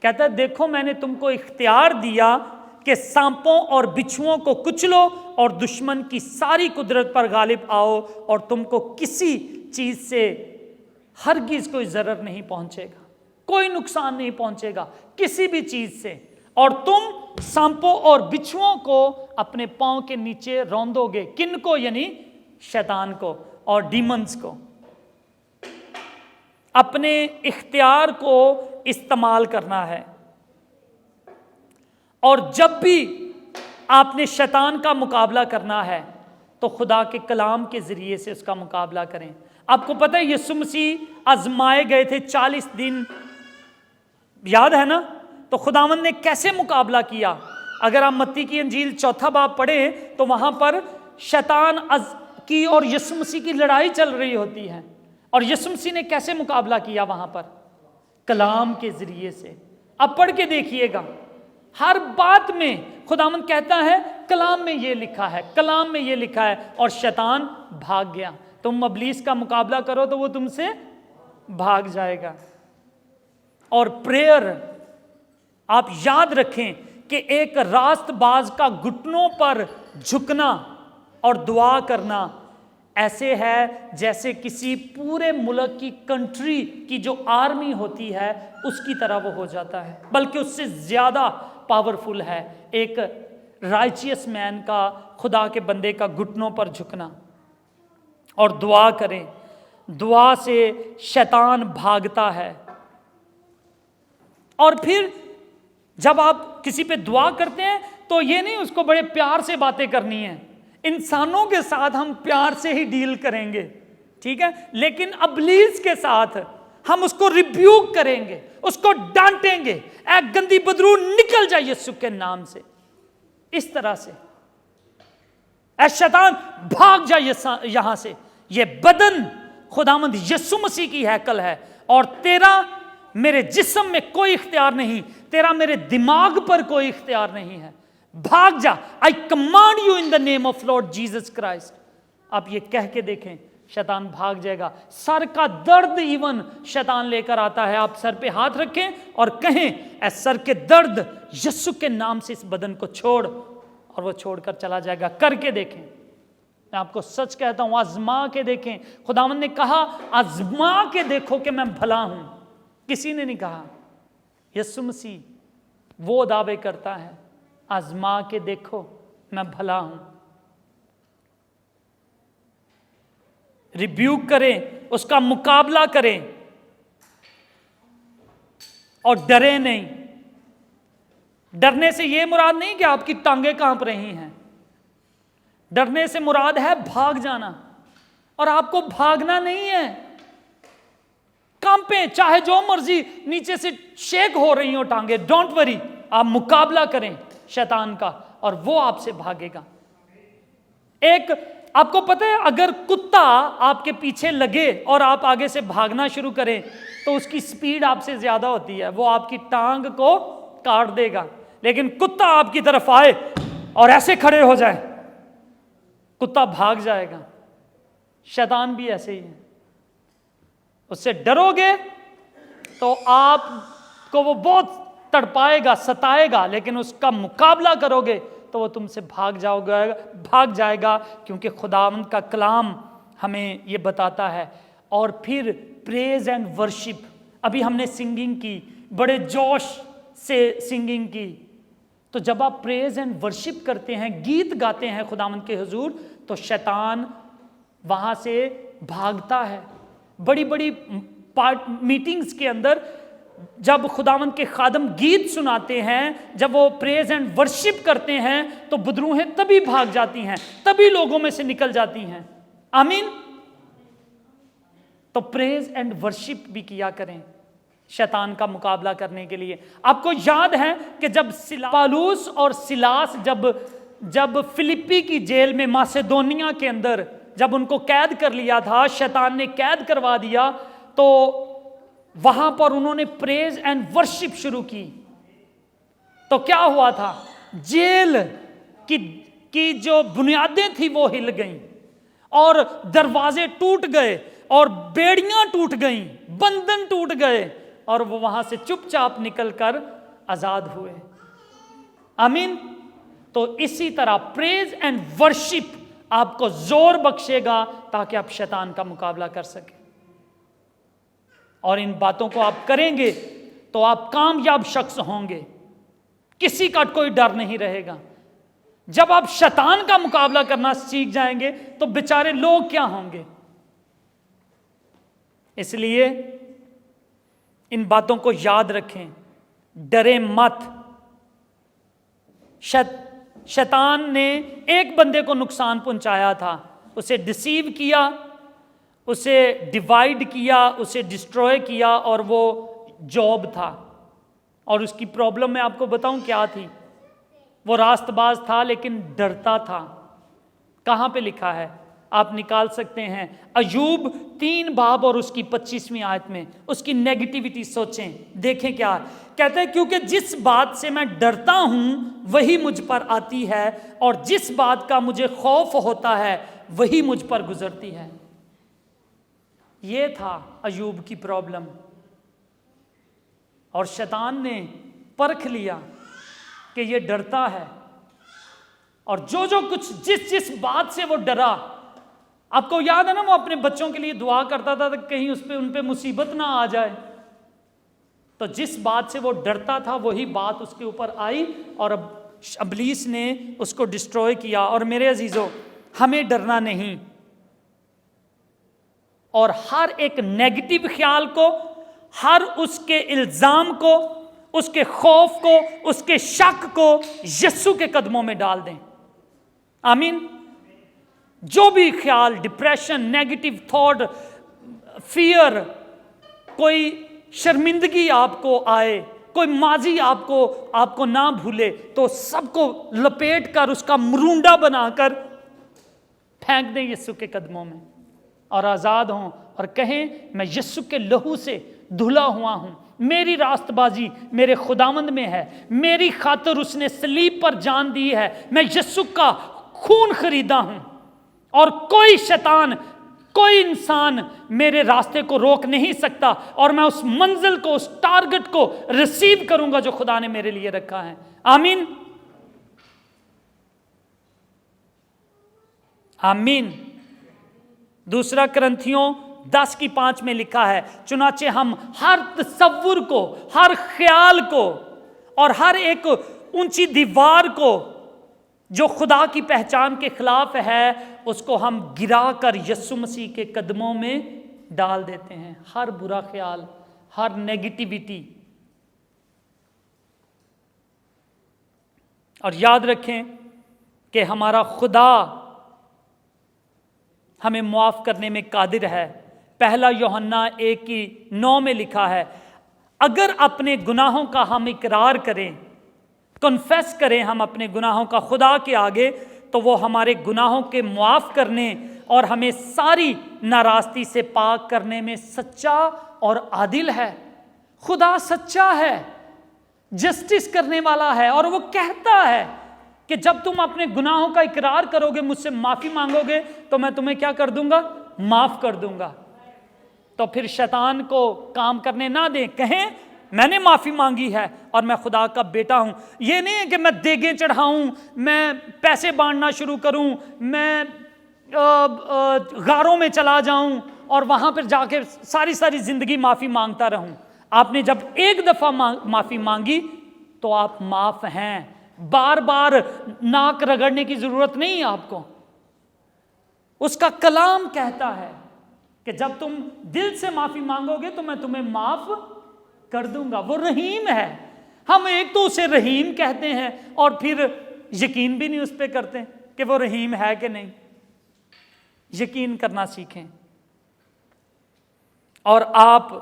کہتا ہے دیکھو میں نے تم کو اختیار دیا کہ سانپوں اور بچھوؤں کو کچلو اور دشمن کی ساری قدرت پر غالب آؤ، اور تم کو کسی چیز سے ہرگز کوئی ضرر نہیں پہنچے گا، کوئی نقصان نہیں پہنچے گا کسی بھی چیز سے، اور تم سانپوں اور بچھوؤں کو اپنے پاؤں کے نیچے روندو گے۔ کن کو؟ یعنی شیطان کو اور ڈیمنز کو۔ اپنے اختیار کو استعمال کرنا ہے، اور جب بھی آپ نے شیطان کا مقابلہ کرنا ہے تو خدا کے کلام کے ذریعے سے اس کا مقابلہ کریں۔ آپ کو پتہ ہے یسوع مسیح آزمائے گئے تھے 40 دن، یاد ہے نا؟ تو خداوند نے کیسے مقابلہ کیا؟ اگر آپ متی کی انجیل 4 باب پڑھیں تو وہاں پر شیطان کی اور یسوع مسیح کی لڑائی چل رہی ہوتی ہے، اور یسوع مسیح نے کیسے مقابلہ کیا وہاں پر؟ کلام کے ذریعے سے۔ اب پڑھ کے دیکھیے گا، ہر بات میں خداوند کہتا ہے کلام میں یہ لکھا ہے، کلام میں یہ لکھا ہے، اور شیطان بھاگ گیا۔ تم ابلیس کا مقابلہ کرو تو وہ تم سے بھاگ جائے گا۔ اور پریئر، آپ یاد رکھیں کہ ایک راست باز کا گھٹنوں پر جھکنا اور دعا کرنا ایسے ہے جیسے کسی پورے ملک کی کنٹری کی جو آرمی ہوتی ہے اس کی طرح وہ ہو جاتا ہے، بلکہ اس سے زیادہ پاورفل ہے ایک رائچیس مین کا، خدا کے بندے کا گھٹنوں پر جھکنا اور دعا کریں۔ دعا سے شیطان بھاگتا ہے۔ اور پھر جب آپ کسی پہ دعا کرتے ہیں تو یہ نہیں اس کو بڑے پیار سے باتیں کرنی ہیں، انسانوں کے ساتھ ہم پیار سے ہی ڈیل کریں گے، ٹھیک ہے، لیکن ابلیس کے ساتھ ہم اس کو ریبیوک کریں گے، اس کو ڈانٹیں گے، اے گندی بدرو نکل جا یسوع کے نام سے، اس طرح سے، اے شیطان بھاگ جا یہاں سے۔ یہ بدن خداوند یسوع مسیح کی ہیکل ہے، اور تیرا میرے جسم میں کوئی اختیار نہیں، تیرا میرے دماغ پر کوئی اختیار نہیں ہے، بھاگ جا۔ I command you in the name of Lord Jesus Christ. آپ یہ کہہ کے دیکھیں، شیطان بھاگ جائے گا۔ سر کا درد ایون شیطان لے کر آتا ہے، آپ سر پہ ہاتھ رکھیں اور کہیں اے سر کے درد یسوع کے نام سے اس بدن کو چھوڑ، اور وہ چھوڑ کر چلا جائے گا۔ کر کے دیکھیں، میں آپ کو سچ کہتا ہوں، آزما کے دیکھیں۔ خداوند نے کہا آزما کے دیکھو کہ میں بھلا ہوں، کسی نے نہیں کہا۔ یسوع مسیح وہ دعوے کرتا ہے، آزما کے دیکھو میں بھلا ہوں۔ ریبیوک کریں، اس کا مقابلہ کریں، اور ڈرے نہیں۔ ڈرنے سے یہ مراد نہیں کہ آپ کی ٹانگیں کانپ رہی ہیں، ڈرنے سے مراد ہے بھاگ جانا، اور آپ کو بھاگنا نہیں ہے۔ کانپیں، چاہے جو مرضی نیچے سے شیک ہو رہی ہوں ٹانگیں، ڈونٹ وری، آپ مقابلہ کریں شیطان کا اور وہ آپ سے بھاگے گا۔ ایک آپ کو پتہ ہے اگر کتا آپ کے پیچھے لگے اور آپ آگے سے بھاگنا شروع کریں تو اس کی سپیڈ آپ سے زیادہ ہوتی ہے، وہ آپ کی ٹانگ کو کاٹ دے گا، لیکن کتا آپ کی طرف آئے اور ایسے کھڑے ہو جائے، کتا بھاگ جائے گا۔ شیطان بھی ایسے ہی ہے، اس سے ڈرو گے تو آپ کو وہ بہت تڑپائے گا، ستائے گا، لیکن اس کا مقابلہ کرو گے تو وہ تم سے بھاگ جائے گا، کیونکہ خداوند کا کلام ہمیں یہ بتاتا ہے۔ اور پھر پریز اینڈ ورشپ، ابھی ہم نے سنگنگ کی، بڑے جوش سے سنگنگ کی، تو جب آپ پریز اینڈ ورشپ کرتے ہیں، گیت گاتے ہیں خداوند کے حضور، تو شیطان وہاں سے بھاگتا ہے۔ بڑی بڑی میٹنگز کے اندر جب خداوند کے خادم گیت سناتے ہیں، جب وہ پریز اینڈ ورشپ کرتے ہیں تو بدروہیں تبھی بھاگ جاتی ہیں، تبھی لوگوں میں سے نکل جاتی ہیں۔ آمین۔ تو پریز اینڈ ورشپ بھی کیا کریں شیطان کا مقابلہ کرنے کے لیے۔ آپ کو یاد ہے کہ جب پالوس اور سیلاس جب فلپی کی جیل میں ماسیدونیا کے اندر جب ان کو قید کر لیا تھا، شیطان نے قید کروا دیا، تو وہاں پر انہوں نے پریز اینڈ ورشپ شروع کی، تو کیا ہوا تھا؟ جیل کی جو بنیادیں تھیں وہ ہل گئیں، اور دروازے ٹوٹ گئے، اور بیڑیاں ٹوٹ گئیں، بندھن ٹوٹ گئے، اور وہ وہاں سے چپ چاپ نکل کر آزاد ہوئے. آمین. تو اسی طرح پریز اینڈ ورشپ آپ کو زور بخشے گا تاکہ آپ شیطان کا مقابلہ کر سکیں. اور ان باتوں کو آپ کریں گے تو آپ کامیاب شخص ہوں گے. کسی کا کوئی ڈر نہیں رہے گا. جب آپ شیطان کا مقابلہ کرنا سیکھ جائیں گے تو بیچارے لوگ کیا ہوں گے. اس لیے ان باتوں کو یاد رکھیں. ڈریں مت. شیطان نے ایک بندے کو نقصان پہنچایا تھا, اسے ڈسیو کیا, اسے ڈیوائیڈ کیا, اسے ڈسٹروائے کیا, اور وہ جاب تھا. اور اس کی پرابلم میں آپ کو بتاؤں کیا تھی. وہ راست باز تھا لیکن ڈرتا تھا. کہاں پہ لکھا ہے؟ آپ نکال سکتے ہیں ایوب 3 باب اور اس کی 25ویں آیت میں. اس کی نیگیٹیوٹی سوچیں, دیکھیں کیا کہتے ہیں. کیونکہ جس بات سے میں ڈرتا ہوں وہی مجھ پر آتی ہے, اور جس بات کا مجھے خوف ہوتا ہے وہی مجھ پر گزرتی ہے. یہ تھا ایوب کی پرابلم. اور شیطان نے پرکھ لیا کہ یہ ڈرتا ہے, اور جو کچھ جس بات سے وہ ڈرا. آپ کو یاد ہے نا, وہ اپنے بچوں کے لیے دعا کرتا تھا کہ کہیں ان پہ مصیبت نہ آ جائے. تو جس بات سے وہ ڈرتا تھا وہی بات اس کے اوپر آئی, اور اب ابلیس نے اس کو ڈسٹروائے کیا. اور میرے عزیزو, ہمیں ڈرنا نہیں, اور ہر ایک نیگیٹو خیال کو, ہر اس کے الزام کو, اس کے خوف کو, اس کے شک کو یسوع کے قدموں میں ڈال دیں. آمین. جو بھی خیال, ڈپریشن, نیگیٹو تھاٹ, فیئر, کوئی شرمندگی آپ کو آئے, کوئی ماضی آپ کو نہ بھولے, تو سب کو لپیٹ کر اس کا مرونڈا بنا کر پھینک دیں یسوع کے قدموں میں, اور آزاد ہوں, اور کہیں میں یسوع کے لہو سے دھلا ہوا ہوں. میری راست بازی میرے خداوند میں ہے, میری خاطر اس نے صلیب پر جان دی ہے, میں یسوع کا خون خریدا ہوں, اور کوئی شیطان, کوئی انسان میرے راستے کو روک نہیں سکتا, اور میں اس منزل کو, اس ٹارگٹ کو ریسیو کروں گا جو خدا نے میرے لیے رکھا ہے. آمین. آمین. دوسرا کرنتھیوں 10:5 میں لکھا ہے, چنانچہ ہم ہر تصور کو, ہر خیال کو, اور ہر ایک اونچی دیوار کو جو خدا کی پہچان کے خلاف ہے, اس کو ہم گرا کر یسوع مسیح کے قدموں میں ڈال دیتے ہیں. ہر برا خیال, ہر نیگیٹیوٹی. اور یاد رکھیں کہ ہمارا خدا ہمیں معاف کرنے میں قادر ہے. 1 یوحنا 1:9 میں لکھا ہے, اگر اپنے گناہوں کا ہم اقرار کریں, کنفیس کریں ہم اپنے گناہوں کا خدا کے آگے, تو وہ ہمارے گناہوں کے معاف کرنے اور ہمیں ساری ناراستی سے پاک کرنے میں سچا اور عادل ہے. خدا سچا ہے, جسٹس کرنے والا ہے, اور وہ کہتا ہے کہ جب تم اپنے گناہوں کا اقرار کرو گے, مجھ سے معافی مانگو گے, تو میں تمہیں کیا کر دوں گا؟ معاف کر دوں گا. تو پھر شیطان کو کام کرنے نہ دیں. کہیں میں نے معافی مانگی ہے اور میں خدا کا بیٹا ہوں. یہ نہیں ہے کہ میں دیگیں چڑھاؤں, میں پیسے بانٹنا شروع کروں, میں غاروں میں چلا جاؤں اور وہاں پر جا کے ساری زندگی معافی مانگتا رہوں. آپ نے جب ایک دفعہ معافی مانگی تو آپ معاف ہیں. بار بار ناک رگڑنے کی ضرورت نہیں آپ کو. اس کا کلام کہتا ہے کہ جب تم دل سے معافی مانگو گے تو میں تمہیں معاف کر دوں گا. وہ رحیم ہے. ہم ایک تو اسے رحیم کہتے ہیں اور پھر یقین بھی نہیں اس پہ کرتے کہ وہ رحیم ہے کہ نہیں. یقین کرنا سیکھیں. اور آپ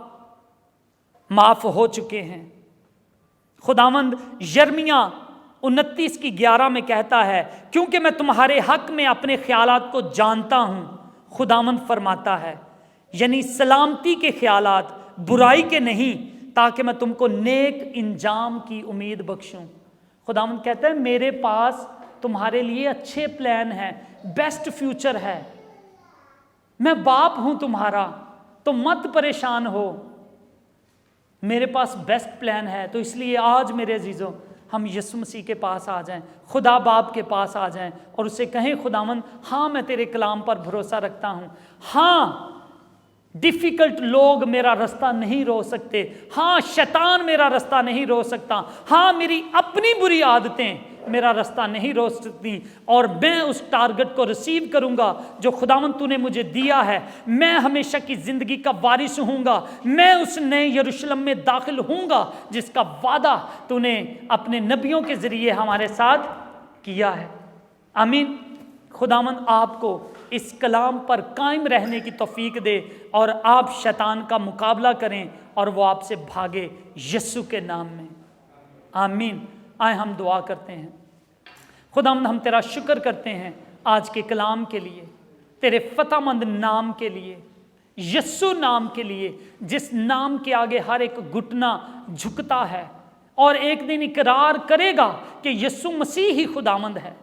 معاف ہو چکے ہیں. خداوند یرمیہ 29:11 میں کہتا ہے, کیونکہ میں تمہارے حق میں اپنے خیالات کو جانتا ہوں, خداوند فرماتا ہے, یعنی سلامتی کے خیالات, برائی کے نہیں, تاکہ میں تم کو نیک انجام کی امید بخشوں. خداوند کہتا ہے میرے پاس تمہارے لیے اچھے پلان ہیں, بیسٹ فیوچر ہے. میں باپ ہوں تمہارا, تو مت پریشان ہو. میرے پاس بیسٹ پلان ہے. تو اس لیے آج میرے عزیزوں ہم یسوع مسیح کے پاس آ جائیں, خدا باپ کے پاس آ جائیں اور اسے کہیں خداوند ہاں میں تیرے کلام پر بھروسہ رکھتا ہوں, ہاں ڈیفیکلٹ لوگ میرا رستہ نہیں روک سکتے, ہاں شیطان میرا رستہ نہیں روک سکتا, ہاں میری اپنی بری عادتیں میرا رستہ نہیں روک سکتی, اور میں اس ٹارگٹ کو ریسیو کروں گا جو خداوند تو نے مجھے دیا ہے. میں ہمیشہ کی زندگی کا وارث ہوں گا, میں اس نئے یروشلم میں داخل ہوں گا جس کا وعدہ تو نے اپنے نبیوں کے ذریعے ہمارے ساتھ کیا ہے. آمین. خداوند آپ کو اس کلام پر قائم رہنے کی توفیق دے اور آپ شیطان کا مقابلہ کریں اور وہ آپ سے بھاگے یسوع کے نام میں. آمین. آئے ہم دعا کرتے ہیں. خداوند ہم تیرا شکر کرتے ہیں آج کے کلام کے لیے, تیرے فتح مند نام کے لیے, یسوع نام کے لیے, جس نام کے آگے ہر ایک گھٹنا جھکتا ہے اور ایک دن اقرار کرے گا کہ یسوع مسیح ہی خداوند ہے.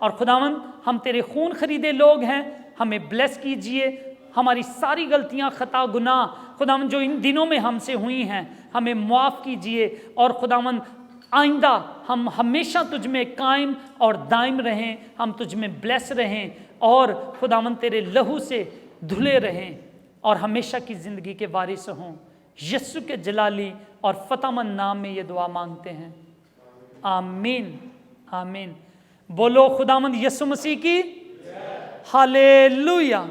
اور خداوند ہم تیرے خون خریدے لوگ ہیں, ہمیں بلیس کیجئے, ہماری ساری غلطیاں خطا گناہ خداوند جو ان دنوں میں ہم سے ہوئی ہیں ہمیں معاف کیجئے, اور خداوند آئندہ ہم ہمیشہ تجھ میں قائم اور دائم رہیں, ہم تجھ میں بلیس رہیں اور خداوند تیرے لہو سے دھلے رہیں اور ہمیشہ کی زندگی کے وارث ہوں. یسوع کے جلالی اور فتح مند نام میں یہ دعا مانگتے ہیں. آمین. آمین. بولو خداوند یسوع مسیح کی ہالےلویا.